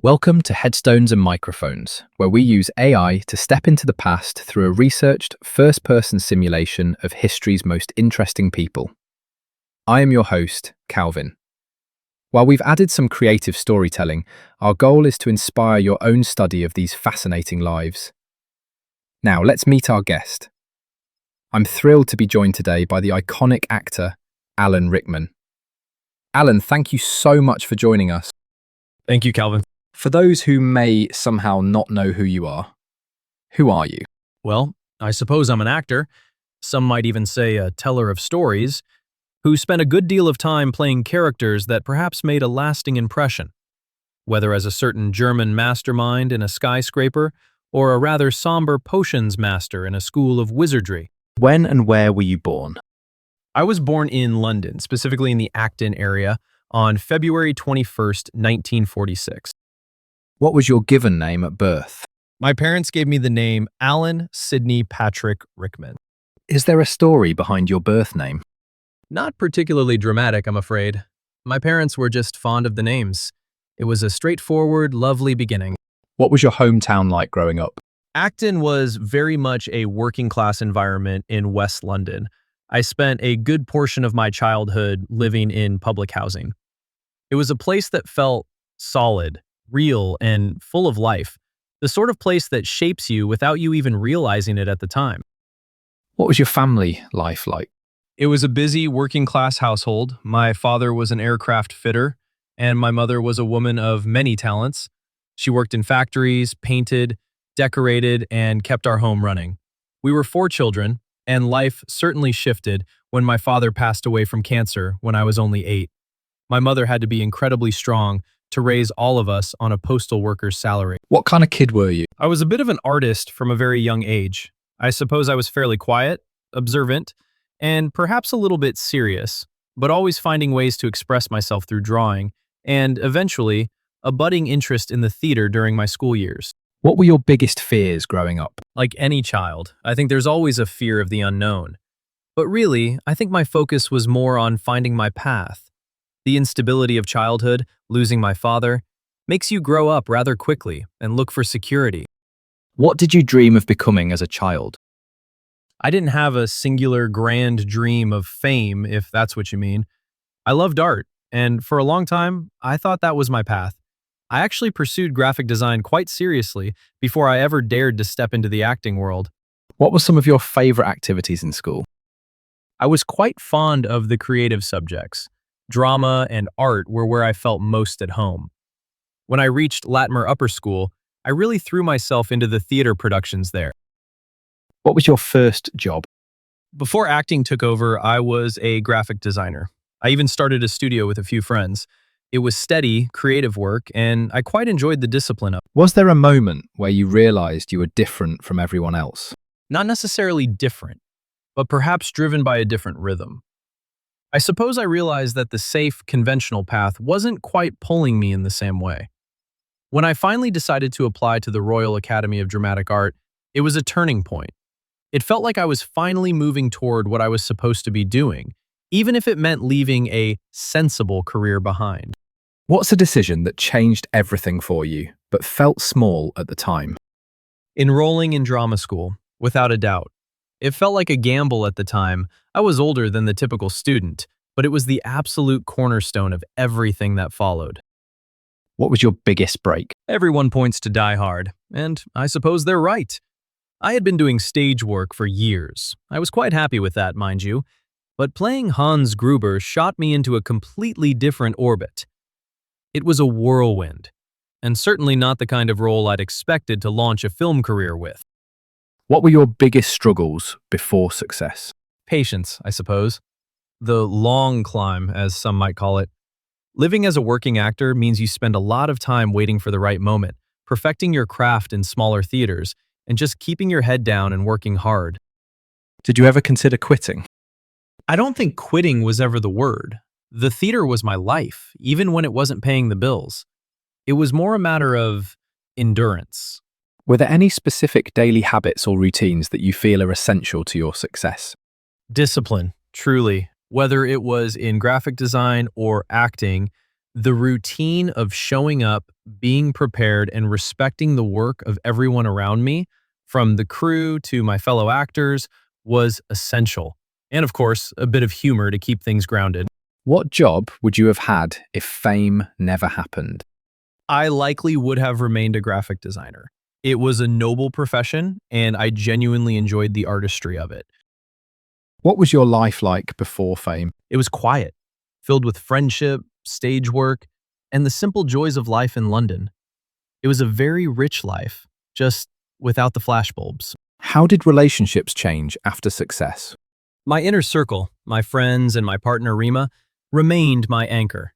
Welcome to Headstones and Microphones, where we use AI to step into the past through a researched, first-person simulation of history's most interesting people. I am your host, Calvin. While we've added some creative storytelling, our goal is to inspire your own study of these fascinating lives. Now, let's meet our guest. I'm thrilled to be joined today by the iconic actor, Alan Rickman. Alan, thank you so much for joining us. Thank you, Calvin. For those who may somehow not know who you are, who are you? Well, I suppose I'm an actor, some might even say a teller of stories, who spent a good deal of time playing characters that perhaps made a lasting impression, whether as a certain German mastermind in a skyscraper or a rather somber potions master in a school of wizardry. When and where were you born? I was born in London, specifically in the Acton area, on February 21st, 1946. What was your given name at birth? My parents gave me the name Alan Sidney Patrick Rickman. Is there a story behind your birth name? Not particularly dramatic, I'm afraid. My parents were just fond of the names. It was a straightforward, lovely beginning. What was your hometown like growing up? Acton was very much a working-class environment in West London. I spent a good portion of my childhood living in public housing. It was a place that felt solid, real, and full of life. The sort of place that shapes you without you even realizing it at the time. What was your family life like? It was a busy working-class household. My father was an aircraft fitter, and my mother was a woman of many talents. She worked in factories, painted, decorated, and kept our home running. We were 4 children, and life certainly shifted when my father passed away from cancer when I was only 8. My mother had to be incredibly strong to raise all of us on a postal worker's salary. What kind of kid were you? I was a bit of an artist from a very young age. I suppose I was fairly quiet, observant, and perhaps a little bit serious, but always finding ways to express myself through drawing, and eventually, a budding interest in the theater during my school years. What were your biggest fears growing up? Like any child, I think there's always a fear of the unknown. But really, I think my focus was more on finding my path. The instability of childhood, losing my father, makes you grow up rather quickly and look for security. What did you dream of becoming as a child? I didn't have a singular grand dream of fame, if that's what you mean. I loved art, and for a long time, I thought that was my path. I actually pursued graphic design quite seriously before I ever dared to step into the acting world. What were some of your favorite activities in school? I was quite fond of the creative subjects. Drama and art were where I felt most at home. When I reached Latimer Upper School, I really threw myself into the theater productions there. What was your first job? Before acting took over, I was a graphic designer. I even started a studio with a few friends. It was steady, creative work, and I quite enjoyed the discipline of it. Was there a moment where you realized you were different from everyone else? Not necessarily different, but perhaps driven by a different rhythm. I suppose I realized that the safe, conventional path wasn't quite pulling me in the same way. When I finally decided to apply to the Royal Academy of Dramatic Art, it was a turning point. It felt like I was finally moving toward what I was supposed to be doing, even if it meant leaving a sensible career behind. What's a decision that changed everything for you, but felt small at the time? Enrolling in drama school, without a doubt. It felt like a gamble at the time. I was older than the typical student, but it was the absolute cornerstone of everything that followed. What was your biggest break? Everyone points to Die Hard, and I suppose they're right. I had been doing stage work for years. I was quite happy with that, mind you, but playing Hans Gruber shot me into a completely different orbit. It was a whirlwind, and certainly not the kind of role I'd expected to launch a film career with. What were your biggest struggles before success? Patience, I suppose. The long climb, as some might call it. Living as a working actor means you spend a lot of time waiting for the right moment, perfecting your craft in smaller theaters, and just keeping your head down and working hard. Did you ever consider quitting? I don't think quitting was ever the word. The theater was my life, even when it wasn't paying the bills. It was more a matter of endurance. Were there any specific daily habits or routines that you feel are essential to your success? Discipline, truly. Whether it was in graphic design or acting, The routine of showing up, being prepared, and respecting the work of everyone around me, from the crew to my fellow actors, was essential. And of course, a bit of humor to keep things grounded. What job would you have had if fame never happened? I likely would have remained a graphic designer. It was a noble profession, and I genuinely enjoyed the artistry of it. What was your life like before fame? It was quiet, filled with friendship, stage work, and the simple joys of life in London. It was a very rich life, just without the flashbulbs. How did relationships change after success? My inner circle, my friends and my partner Rima, remained my anchor.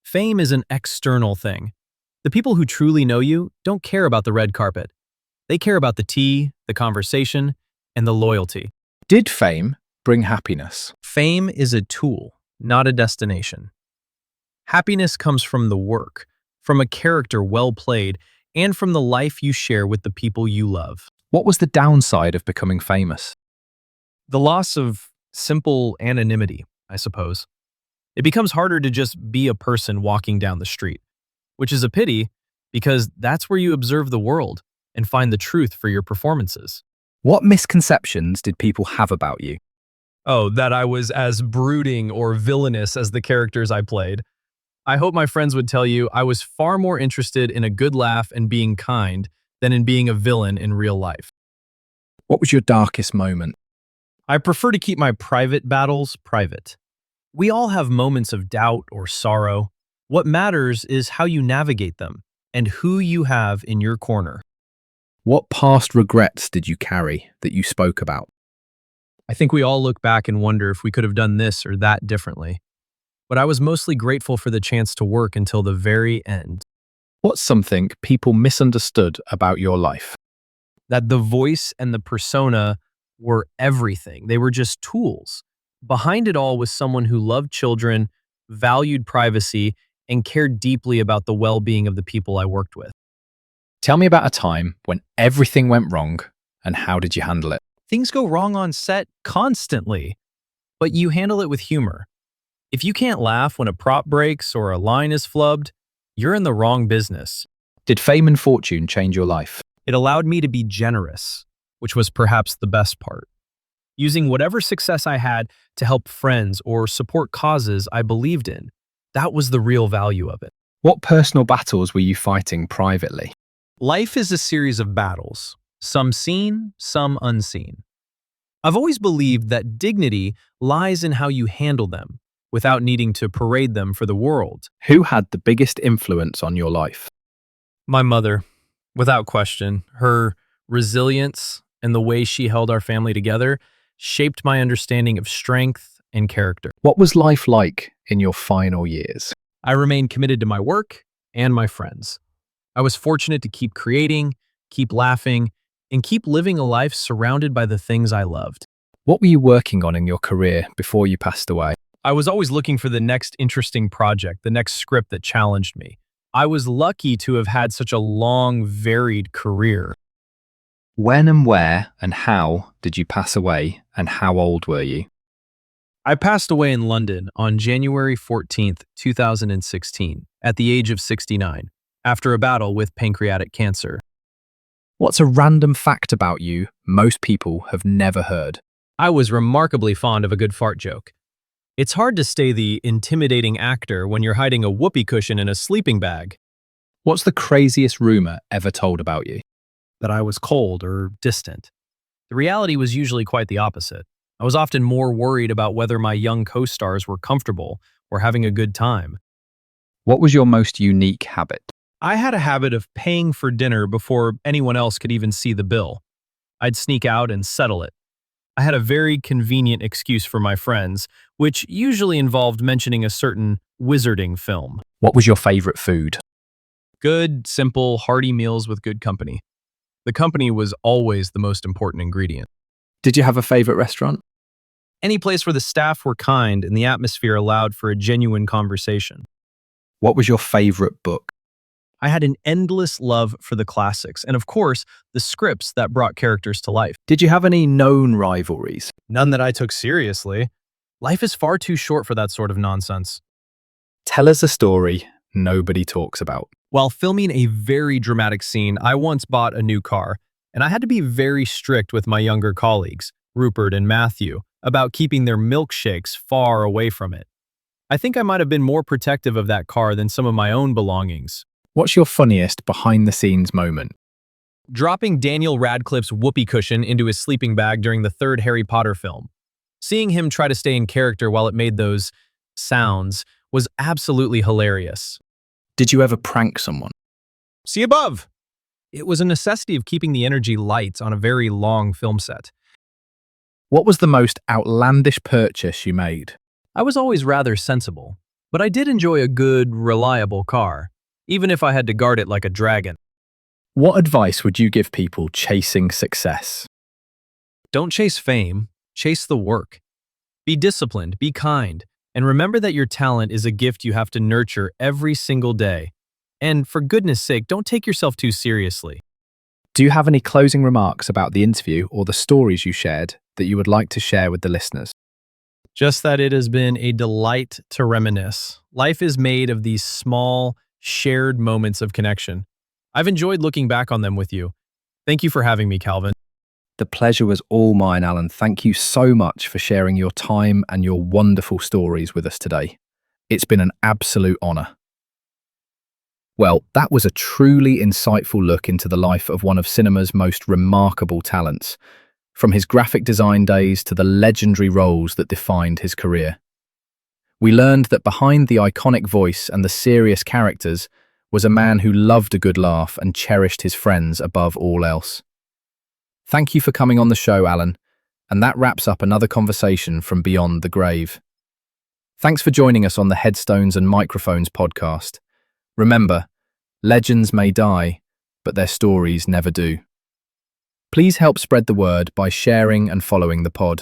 Fame is an external thing. The people who truly know you don't care about the red carpet. They care about the tea, the conversation, and the loyalty. Did fame bring happiness? Fame is a tool, not a destination. Happiness comes from the work, from a character well played, and from the life you share with the people you love. What was the downside of becoming famous? The loss of simple anonymity, I suppose. It becomes harder to just be a person walking down the street, which is a pity because that's where you observe the world and find the truth for your performances. What misconceptions did people have about you? Oh, that I was as brooding or villainous as the characters I played. I hope my friends would tell you I was far more interested in a good laugh and being kind than in being a villain in real life. What was your darkest moment? I prefer to keep my private battles private. We all have moments of doubt or sorrow. What matters is how you navigate them and who you have in your corner. What past regrets did you carry that you spoke about? I think we all look back and wonder if we could have done this or that differently. But I was mostly grateful for the chance to work until the very end. What's something people misunderstood about your life? That the voice and the persona were everything. They were just tools. Behind it all was someone who loved children, valued privacy, and cared deeply about the well-being of the people I worked with. Tell me about a time when everything went wrong and how did you handle it? Things go wrong on set constantly, but you handle it with humor. If you can't laugh when a prop breaks or a line is flubbed, you're in the wrong business. Did fame and fortune change your life? It allowed me to be generous, which was perhaps the best part. Using whatever success I had to help friends or support causes I believed in. That was the real value of it. What personal battles were you fighting privately? Life is a series of battles, some seen, some unseen. I've always believed that dignity lies in how you handle them, without needing to parade them for the world. Who had the biggest influence on your life? My mother, without question. Her resilience and the way she held our family together shaped my understanding of strength and character. What was life like in your final years? I remained committed to my work and my friends. I was fortunate to keep creating, keep laughing, and keep living a life surrounded by the things I loved. What were you working on in your career before you passed away? I was always looking for the next interesting project, the next script that challenged me. I was lucky to have had such a long, varied career. When and where and how did you pass away and how old were you? I passed away in London on January 14th, 2016, at the age of 69, after a battle with pancreatic cancer. What's a random fact about you most people have never heard? I was remarkably fond of a good fart joke. It's hard to stay the intimidating actor when you're hiding a whoopee cushion in a sleeping bag. What's the craziest rumor ever told about you? That I was cold or distant. The reality was usually quite the opposite. I was often more worried about whether my young co-stars were comfortable or having a good time. What was your most unique habit? I had a habit of paying for dinner before anyone else could even see the bill. I'd sneak out and settle it. I had a very convenient excuse for my friends, which usually involved mentioning a certain wizarding film. What was your favorite food? Good, simple, hearty meals with good company. The company was always the most important ingredient. Did you have a favorite restaurant? Any place where the staff were kind and the atmosphere allowed for a genuine conversation. What was your favorite book? I had an endless love for the classics, and of course, the scripts that brought characters to life. Did you have any known rivalries? None that I took seriously. Life is far too short for that sort of nonsense. Tell us a story nobody talks about. While filming a very dramatic scene, I once bought a new car, and I had to be very strict with my younger colleagues, Rupert and Matthew, about keeping their milkshakes far away from it. I think I might have been more protective of that car than some of my own belongings. What's your funniest behind-the-scenes moment? Dropping Daniel Radcliffe's whoopee cushion into his sleeping bag during the third Harry Potter film. Seeing him try to stay in character while it made those sounds was absolutely hilarious. Did you ever prank someone? See above! It was a necessity of keeping the energy light on a very long film set. What was the most outlandish purchase you made? I was always rather sensible, but I did enjoy a good, reliable car, even if I had to guard it like a dragon. What advice would you give people chasing success? Don't chase fame, chase the work. Be disciplined, be kind, and remember that your talent is a gift you have to nurture every single day. And for goodness sake, don't take yourself too seriously. Do you have any closing remarks about the interview or the stories you shared that you would like to share with the listeners? Just that it has been a delight to reminisce. Life is made of these small, shared moments of connection. I've enjoyed looking back on them with you. Thank you for having me, Calvin. The pleasure was all mine, Alan. Thank you so much for sharing your time and your wonderful stories with us today. It's been an absolute honor. Well, that was a truly insightful look into the life of one of cinema's most remarkable talents, from his graphic design days to the legendary roles that defined his career. We learned that behind the iconic voice and the serious characters was a man who loved a good laugh and cherished his friends above all else. Thank you for coming on the show, Alan, and that wraps up another conversation from Beyond the Grave. Thanks for joining us on the Headstones and Microphones podcast. Remember, legends may die, but their stories never do. Please help spread the word by sharing and following the pod.